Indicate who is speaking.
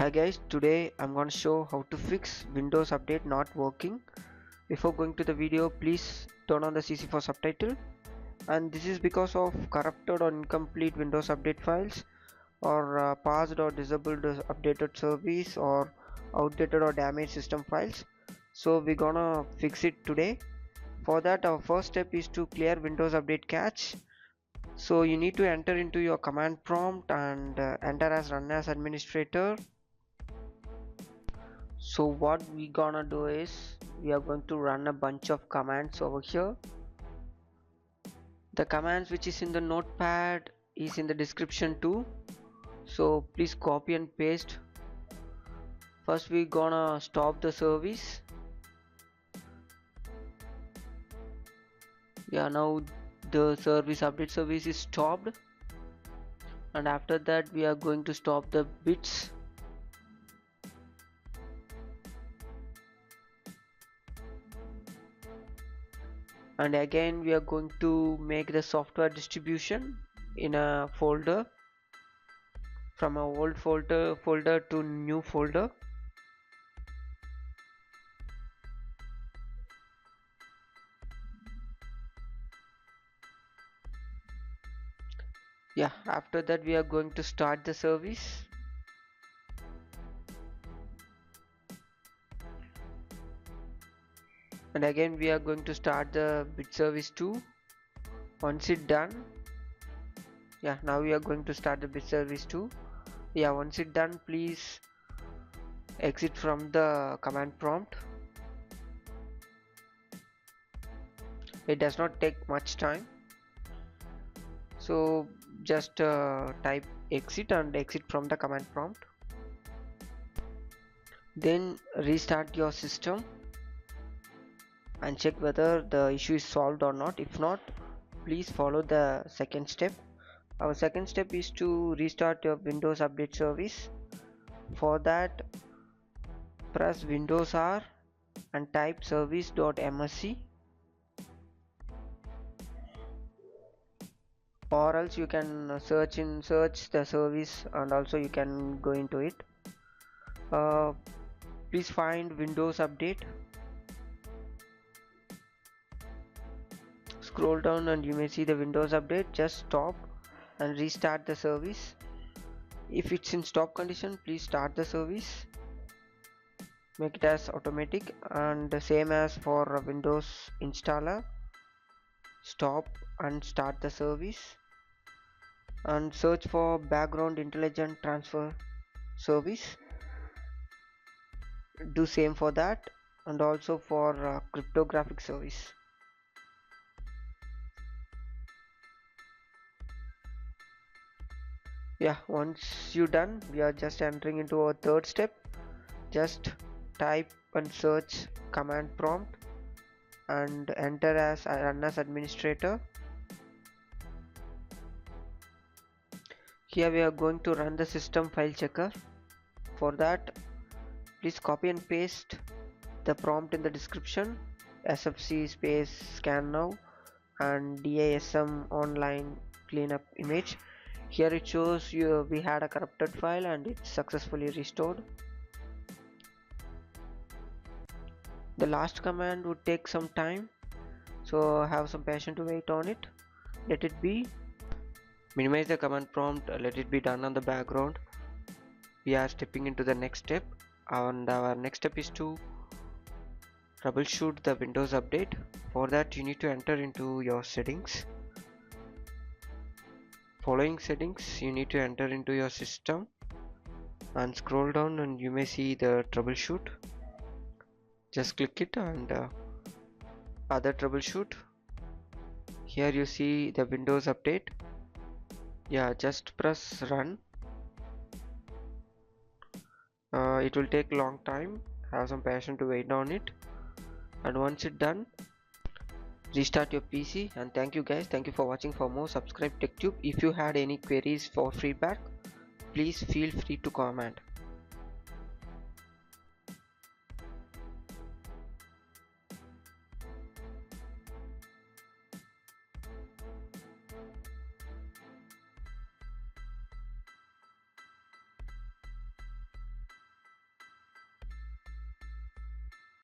Speaker 1: Hi guys, today I'm going to show how to fix Windows Update not working. Before going to the video, please turn on the CC for subtitle. And this is because of corrupted or incomplete Windows Update files, or paused or disabled updated service, or outdated or damaged system files. So we're gonna fix it today. For that, our first step is to clear Windows Update cache. So you need to enter into your command prompt and enter as run as administrator. So what we gonna do is we are going to run a bunch of commands over here. The commands which is in the notepad is in the description too, so please copy and paste. First we gonna stop the service. Yeah, now the update service is stopped, and after that we are going to stop the bits. And again we are going to make the software distribution in a folder, from a old folder to new folder. Yeah, after that we are going to start the service. And again we are going to start the bit service too. Once it done, yeah, now we are going to start the bit service too. Yeah, once it done, please exit from the command prompt. It does not take much time, so just type exit and exit from the command prompt. Then restart your system and check whether the issue is solved or not. If not, please follow the second step. Our second step is to restart your Windows Update service. For that, press Windows R and type service.msc, or else you can search the service and also you can go into it. Please find Windows Update, scroll down and you may see the Windows Update. Just stop and restart the service. If it's in stop condition, please start the service, make it as automatic, and the same as for Windows installer, stop and start the service, and search for background intelligent transfer service. Do same for that, and also for cryptographic service. Yeah, once you done, we are just entering into our third step. Just type and search command prompt and enter as run as administrator. Here we are going to run the system file checker. For that, please copy and paste the prompt in the description, sfc space scannow and DISM online cleanup image. Here it shows you we had a corrupted file and it's successfully restored. The last command would take some time, so have some patience to wait on it. Let it be. Minimize the command prompt, let it be done on the background. We are stepping into the next step, and our next step is to troubleshoot the Windows Update. For that, you need to enter into your settings. Following settings, you need to enter into your system and scroll down and you may see the troubleshoot. Just click it and other troubleshoot. Here you see the Windows Update. Yeah, just press run. It will take a long time, have some patience to wait on it, and once it's done, restart your PC. And thank you guys, thank you for watching. For more, subscribe TechTube. If you had any queries for feedback, please feel free to comment.